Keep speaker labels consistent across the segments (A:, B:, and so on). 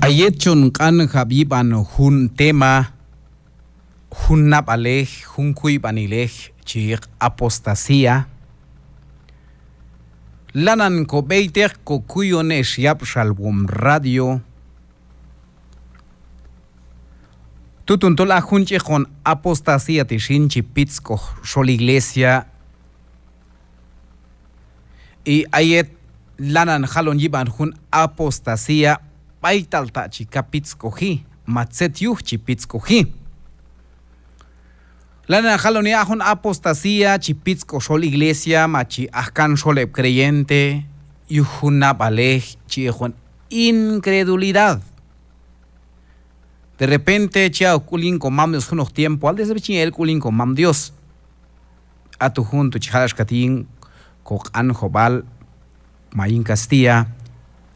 A: Ayechon kan habiban hun tema hun napalej hun kuibanilej chik apostasía lanan ko beiter ko kuyones yap shalbum radio tutuntola hunche con apostasía tishinchi pitsko shol iglesia y ayet lanan halon yiban hun apostasía paitalta chikapitsko hi matset yuh chipitsko hi lanan halon ya hun apostasía chipitsko shol iglesia machi ahkan sholeb creyente yuhuna balej chihun incredulidad. De repente chia kulin komam Dios unos tiempo al desde el kulin komam Dios a tu junto chihalash katin kok an jobal mayin Castilla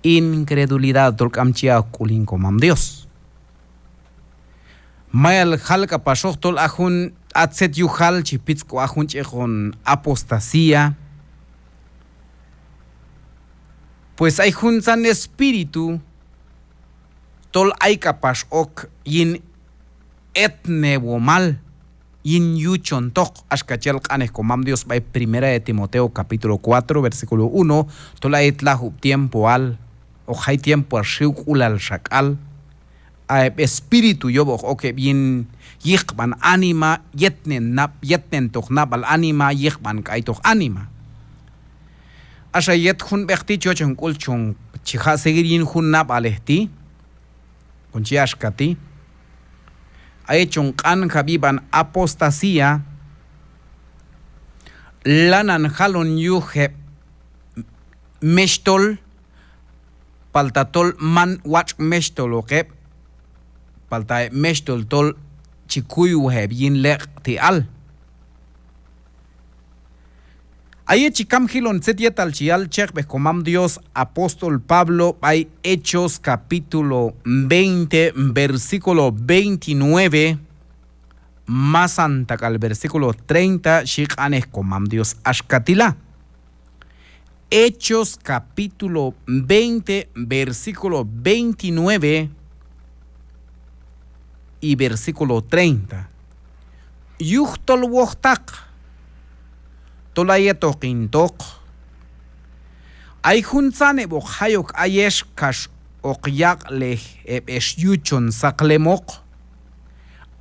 A: incredulidad tolkam chia kulin komam Dios mayal halka pasok tol ahun atset yuhal chipitsko ahun chehon apostasía. Pues hay junzan espíritu tol ay kapas ok yin etne womal yin yuchon tok ashkachel kanes komam Dios by primera de Timoteo capítulo 4 versículo 1 tol ay tlahu tiempo al o hay tiempo ashuk ulal shakal a espíritu yobo ok bien yikban anima yetnen tok nabal anima yikban kay tok anima asha yet hun bekti chochon kulchon chiha seguir yin hun nabalehti con chiashkati ha hecho un kan habiban apostasía lanan halon yuhe meshtol paltatol man wach meshtol oke palta meshtol tol chikuyu heb yin lekti al Aye chikam hilon setietal chial chekbe komam Dios apóstol Pablo hay Hechos capítulo 20 versículo 29 más anta al versículo 30 shik anes komam Dios ashkatila. Hechos capítulo 20 versículo 29 y versículo 30 yuhtol wohtak tolayeto kintok ay hunzane bok hayok ayesh kash okyak leh es yuchon saklemok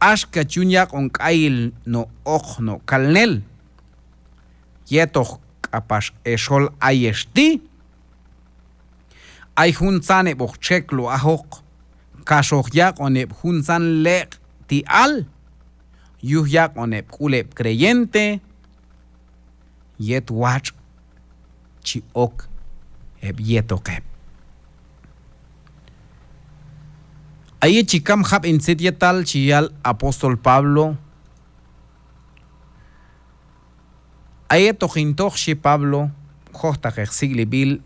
A: ashka chunyak on kail no no kalnel yeto kapash eshol ayeshti ay hunzane bok cheklo ahok kashokyak oneb hunzan le ti al yuhyak oneb kuleb creyente yet watch chi ok heb yetokeb aye chikam hab in setietal chial apóstol Pablo aye tohintoch chi Pablo hosta siglebil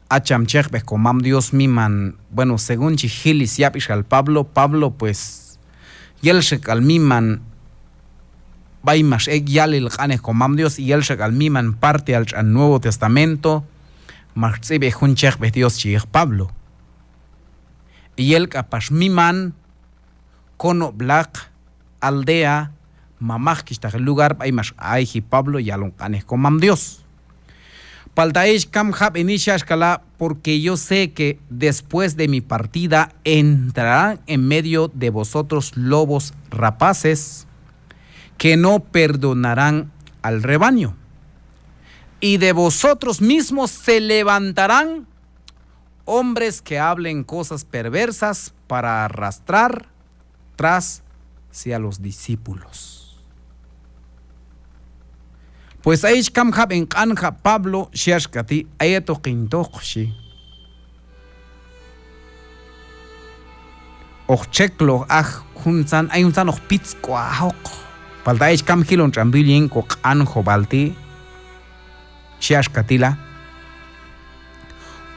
A: acham chekbe komam Dios miman bueno según chihilis yapish al Pablo pues yelshek al miman Baimash yal el qanes komam Dios y el al miman parte al Nuevo Testamento marcebe hunchech be Dios chich Pablo y el kapash miman kono black aldea mamach kista lugar baimash ai Pablo y al qanes komam Dios paltaish kam hab inicias kala porque yo sé que después de mi partida entrarán en medio de vosotros lobos rapaces que no perdonarán al rebaño, y de vosotros mismos se levantarán hombres que hablen cosas perversas para arrastrar tras a los discípulos. Pues ahí kamhab en kanja Pablo shiashkati ayeto kintochi ocheklo hunzan hay un sanoch pitsko ahok Paltaich kam hilon trambilin kok anjo balti shiashkatila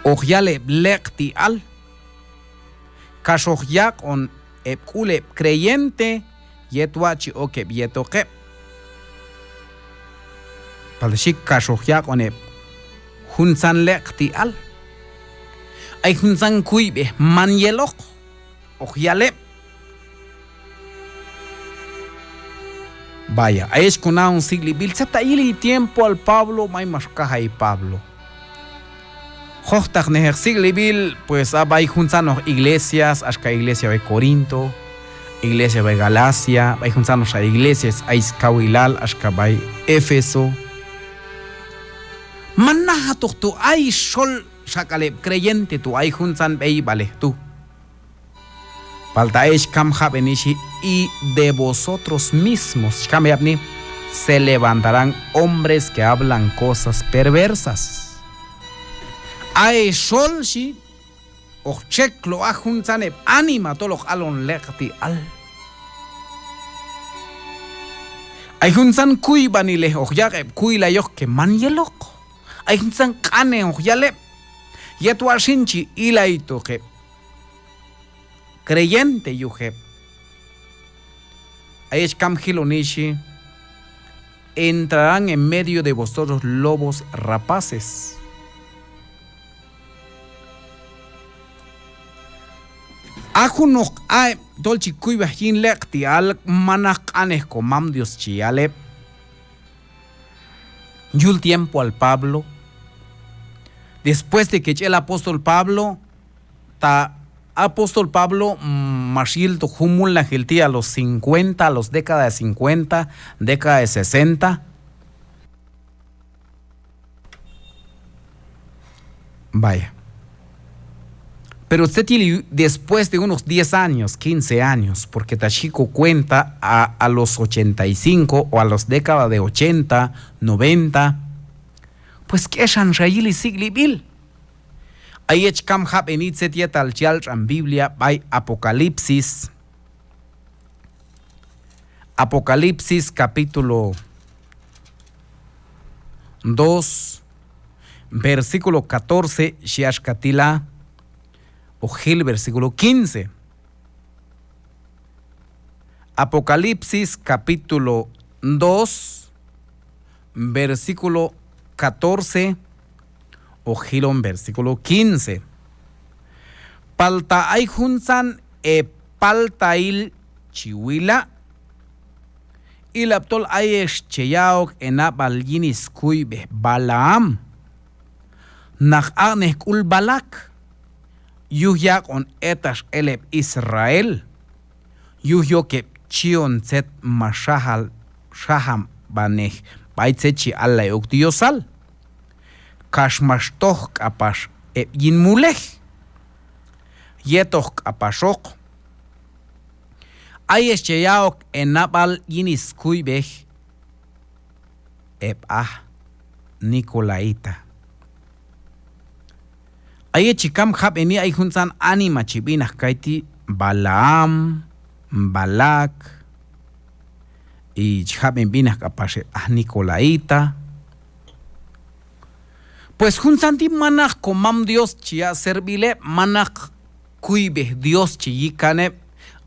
A: ohyale blekti al kashohyak on epkule creyente yetwachi oke bietoke paltashik kashohyak on ep hunsan lekti al ay hunsan kuibe man yelok ojiale. Vaya, ahí es con un siglo bil se taili tiempo al Pablo may mascaja y Pablo. Hostak neher siglo bil pues abay hunsan iglesias, ashka iglesia de Corinto, iglesia de Galacia, hay hunsan a iglesias ay Skawilal, ashka bay Éfeso. Manaja tu ay sol shakale creyente tu ay hunsan bay vale tú. Falta es kam habenishi y de vosotros mismos se levantarán hombres que hablan cosas perversas. Ay sol shi o cheklo ajunzane anima tolo alon lekti al. Ay hunsan kuy banile o yare kuy la yok que man yelok. Ay hunsan kane o yale yetu ashinchi ilaito que creyente yuhe. Aish kam hilonishi entrarán en medio de vosotros lobos rapaces. Ajunok ay dolchi kuiba hin lekti al manak anes comam Dios chiale. Yul tiempo al Pablo. Después de que el apóstol Pablo Apóstol Pablo Mashil Tojumul la Giltía a los 50, a los décadas de 50, década de 60. Vaya. Pero usted tiene después de unos 10 años, 15 años, porque Tashiko cuenta a los 85 o a los décadas de 80, 90, pues que es Anshayili Sigli. Ahí es kam hab enitzetiet al en Biblia by Apocalipsis. Apocalipsis capítulo 2, versículo 14, Shiashkatila, Ojil, versículo 15. Apocalipsis capítulo 2, versículo 14. Ojilon versículo 15. Palta ay hunsan paltail chihuila y laptol ay escheyaok enabal yinis kuibe Balaam nach arnek ul balak yuhyak on etash eleb Israel yuhyo ke chion set mashahal shaham banech baitsechi alla yok diosal Kashmashtoh kapash yin mulej yetoh kapashok ay escheyaok enabal yinis kuibej Nicolaita ay chikam hab eni ay hunsan anima chibinah kaiti Balaam Balak y chab en binah kapash Nicolaita. Pues hunsanti manach comam Dios chia servile manach kuibe Dios chiyikane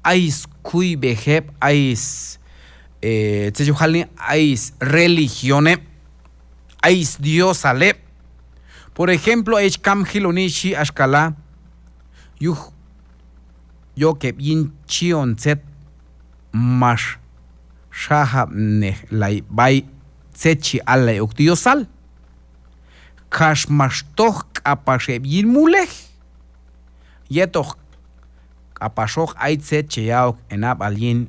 A: ais kuibe heb ais tsejuhalni ais religione ais Dios ale. Por ejemplo, ais kam hilonishi ashkala yo que bien chion set mash shahab ne lai bai sechi ala Diosal. Kashmashtoh kapashe bien mulej. Yetoh kapashok aitse cheyaok enab alien.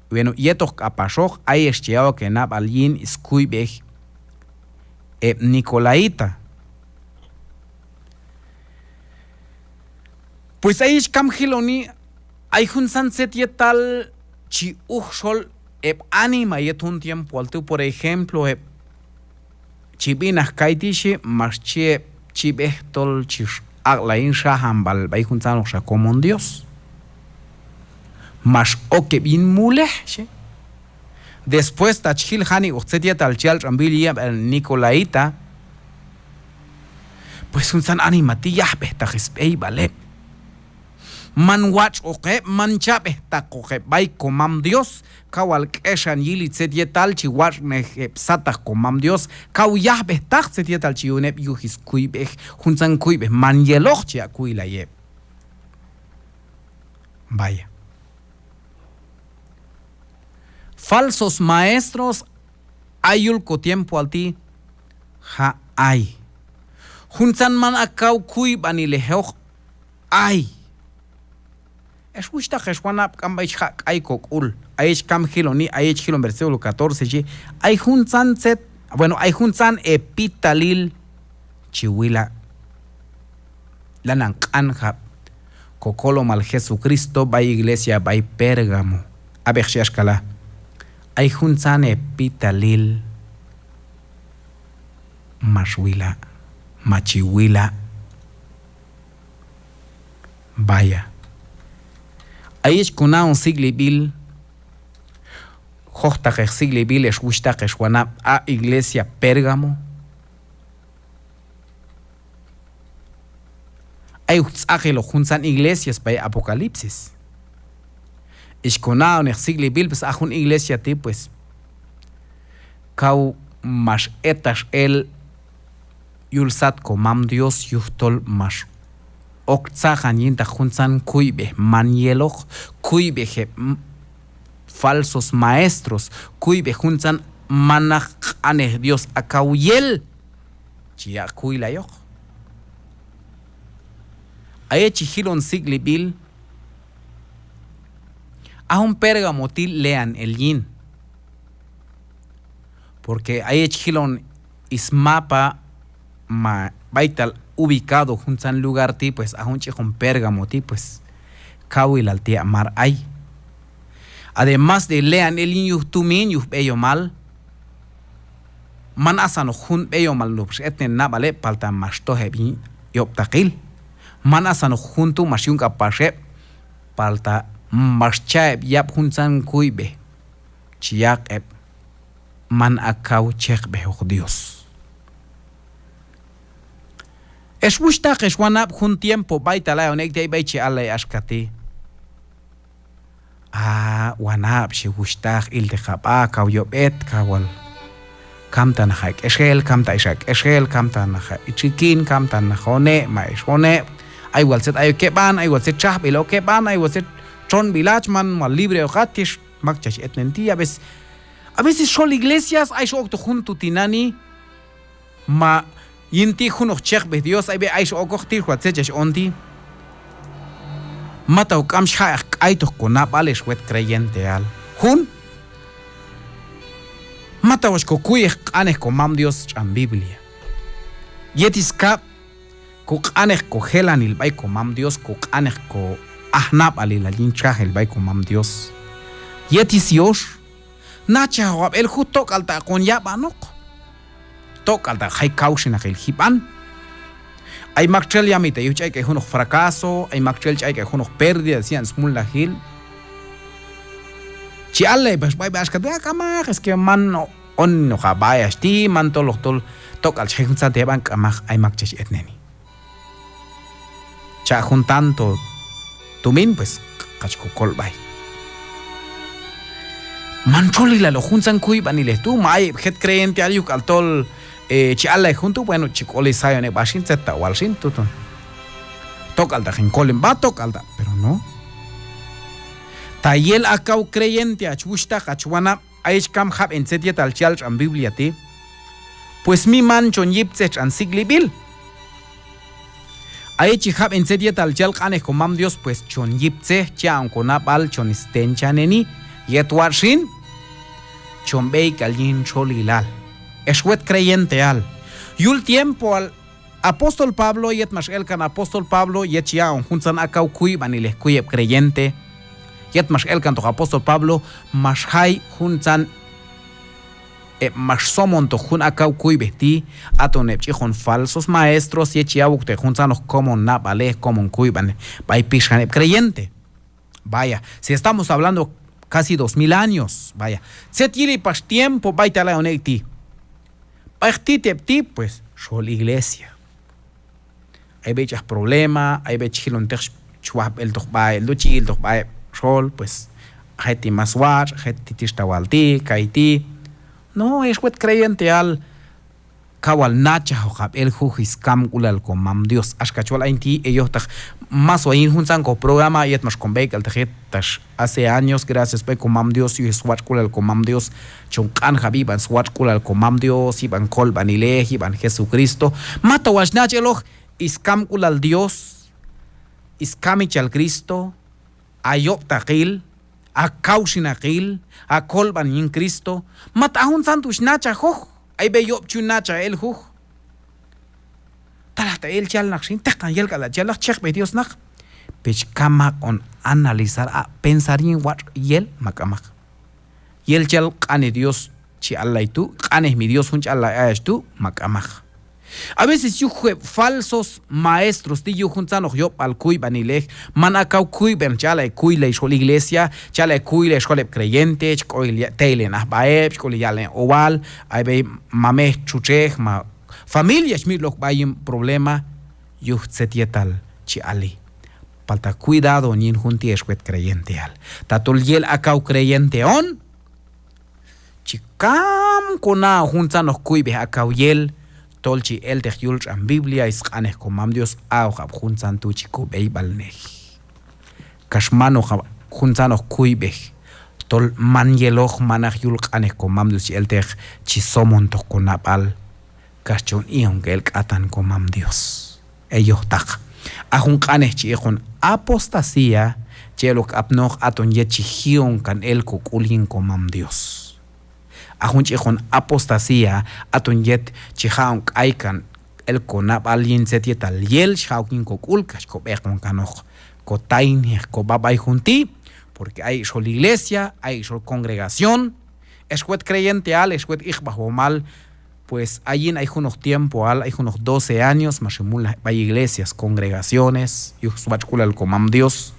A: Bueno, yetoh kapashok aish cheyaok enab alien iskuibej Nicolaita. Pues aish kam hiloni ay hunsan set yetal chi uchol anima yetun tiempo altu, por ejemplo chibinas kaitishi marche chibehtol chish aglain shahambal bay juntanos como un Dios mas o que bin mule después tachil hani uxetia tal chal rambilia Nicolaita pues un san animatilla behtajespei vale man wach oke man chape takoke bay komam Dios kawal keshan yili tzedietal chi wach ne psata komam Dios kaw yahbe tak tzedietal chi unep yuhis kuibeh hunzan kuibeh man yeloch chi akuila yeb. Vaya. Falsos maestros ayulko tiempo alti ha ay. Hunzan man akaw kuib anilehoch ay. Es gusta que Juanap Cambach Hack Aikok Ul, Aich Cam Hiloni, Aich Hilon versículo 14, hay junzan set, bueno, hay junzan epitalil chihuila lanan anjab, cocolo mal Jesucristo, by iglesia, by Pérgamo, abexashkala, hay junzan epitalil mashuila, machihuila, vaya. Aish kuna un sigli bil hochtaq sigli bil es gustaq es wana a iglesia Pérgamo ay utzaqelo junsan iglesias by Apocalipsis es kuna un sigli bil pues a un iglesia ti pues kau mas etas el yulsat komam Dios yuhtol mas Oktsahan yinta junzan kuibe manyeloch, kuibe falsos maestros, kuibe junzan manach ane Dios akauyel, chia kuilayoch. Aechi hilon sigli bil, a un Pérgamotil lean el yin. Porque aechi hilon ismapa ma baital ubicado juntan lugar ti pues a un chejón Pérgamo ti pues kawil al tía mar ay. Además de lean el inyuh tumin yuh bello mal man asano jun bello mal no pues etnen na vale palta mastohe bi yoptakil man asano juntu masyung kapashe palta maschaeb yap juntan kuibe chiyak eb man akaw chek beho Dios. Es gusta que Juanap un tiempo baita la onek de baiche alle ashkati. Ah, Juanap si gusta il de khaba ka yobet kawal. Kamtan hak eshel kamta ishak eshel kamtan ha ichikin kamtan khone ma ishone. Ay walset ay keban ay walset chah bilo keban ay walset chon village man mal libre o gratis makchach etnenti a veces son iglesias ay shok junto tinani ma Yinti junok chek be Dios ay be ay so okoktir huatsechesh ondi. Mata ukam shak ay to konap ales wet creyente al. Hun mata was ko kuyek anek ko mam Dios chan Biblia. Yetis ka ko anek ko helan il bay ko mam Dios ko anek ko ahnap alil lincha el bay ko mam Dios. Yetis Dios nacha wab el jutok alta kon yabanok. Toca al hay causa en aquel hipan. Hay macchel ya mite, yo chay que unos fracaso, hay macchel chay que unos pérdida, decían small la hill. Chiale, pues vaya que de acá es que man no on no vaya sti man tol toca al chay junta de bank amag hay macchel etneni. Cha juntanto tumin pues cachco colbay. Man choli la lo juntan kuiban y le tu mai het creyente ayuk al tol chiala junto bueno chicole sayone bashin zeta walshin tutun toca alda gen colen va toca alda pero no tayel akau creyente achusta achwana aish kam hab en setiet al chal an biblia ti pues mi man chon yipsech an siglibil aichi hab en setiet al chal kane komam Dios pues chon yipse cha an konapal chon stenchaneni yet warshin chon beik alin cholilal Eshuet creyente al. Y un tiempo al apóstol Pablo yet mashel kan apóstol Pablo yet ya un juntan akau kuiban y les kuyeb creyente. Yet mashel kan to apóstol Pablo mashai juntan mashsomon to jun akau kuibeti atonep chihon falsos maestros yet ya ukte juntan como nabale como kuiban by pishanep creyente. Vaya, si estamos hablando casi 2000 años, vaya. Se tiene pas tiempo baita la oneti. Ti pues, sol iglesia. Hay veces problemas, hay veces chuap el toqba el duchi el toqba rol pues heti maswar heti tishtawalti kaiti no es wet creyente al kawal nacha hojab el jujis kam kulal komam Dios ashkachwal ainti ellos tak más o in junzan ko programa yet mas konbek al tajet tash hace años gracias pe komam Dios y swat kulal komam Dios chonkan habiban swat kulal komam Dios iban kol banile iban Jesucristo mata wasnach eloh iskam kulal Dios iskami al Cristo ayop taqil a kausinaqil a kol banin Cristo mata junzan tushnacha hoj ay be yob chunacha el juj talata el chal naksin takan yel kala chalak chek be Dios nak pech kama on analizar a pensar en what yel makamak yel chal qane Dios chi Allah y tú qane mi Dios hunch Allah ay tú makamak a veces yo falsos maestros ti yo juntan yo al kuy banilej manakau kuy ben chala kuy la iglesia chala kuy la escuela creyente koy tele na baeb koy yalen oval ay be mame chuchej ma familia mi lo bayim problema yo setietal chi ali falta cuidado nin junti escuet creyente al tatul yel akau creyente on chikam kona juntan kuy be akau yel tolchi el de yulch an Biblia is qanes komam Dios au hab junsan tu chiku beibalne kashmano hab junsan kuibe tol manyeloch manach yul qanes komam Dios el de chi somon to konapal kashchon ion gel katan komam Dios ellos tak ajun qanes chi con apostasía chelok apnoch aton yechi hion kan el kukulin komam Dios ajun con apostasía aton yet chihaun aikan el konap alien setietal yel shaukin kokulkas ko bekon kanoj ko tain ko babay junti porque hay sol iglesia hay sol congregación escuet creyente al escuet bajo mal pues allí hay unos tiempo al hay unos 12 años más hay iglesias congregaciones y subachkula el comam Dios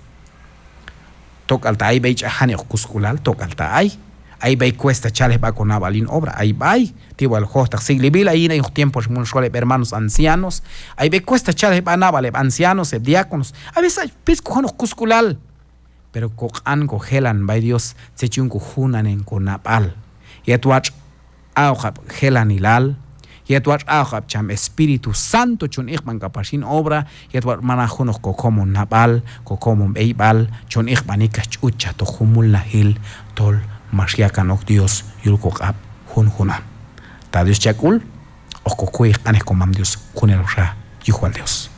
A: tokalta ay beich ahani kuskulal tokalta ay ahí va cuesta chales va con avalín obra ahí va tipo el hosta siglibil ahí en los tiempos muchos hermanos ancianos ahí va cuesta chales va navale ancianos diáconos a veces pisco jonos cusculal pero cocan cogelan va Dios se chun junan en conapal y atuach auhab gelan ilal y atuach auhab cham Espíritu Santo chun ichman kapashin obra y atuach manajonos como napal como beibal chun ichmanika chucha to humul nahil tol Mashiakanok Dios yulkok ab hun ta Dios chakul o kokuy anes komam Dios kunel ra yuhwal Dios